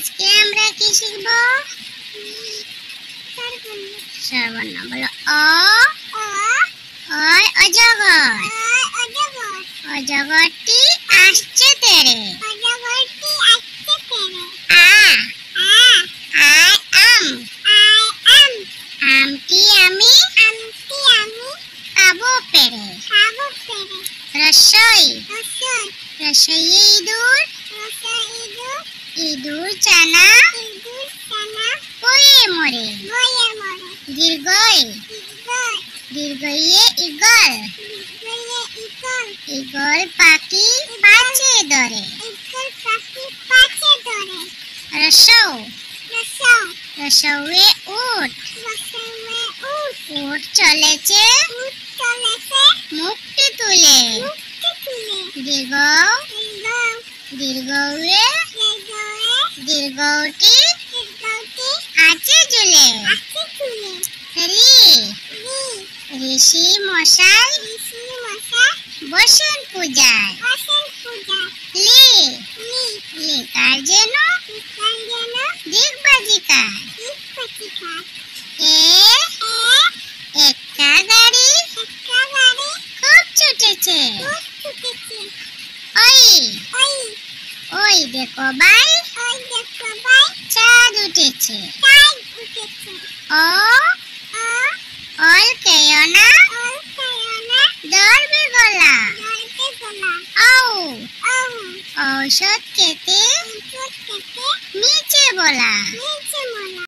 আজকে আমরা কি শিখব? সর্বর্ণ বলো। অজগর। অজগরটি আসছে তেড়ে। আম। আমটি আমি খাবো পেড়ে। রসই। রসইয়ে ইঁদুর। ইঁদুর ছানা পড়ে মরে। দীর্ঘই। দীর্ঘইয়ে ঈগল। ঈগল পাখি পাছে ধরে। রসৌ। রসৌয়ে উট। উট চলেছে মুখটি তুলে। দীর্ঘ। দীর্ঘয়ে দীর্ঘটি আছে ঝুলে। ঋষি মশাই বসেন পূজায়। লিকার যেন দিগবাজিকার। একটা গাড়ি খুব ছুটেছে। ওই দেখো ভাই চাঁদ উঠেছে। অলকেও না ধরবে গলা। ঔষধ খেতে নিচে বলা।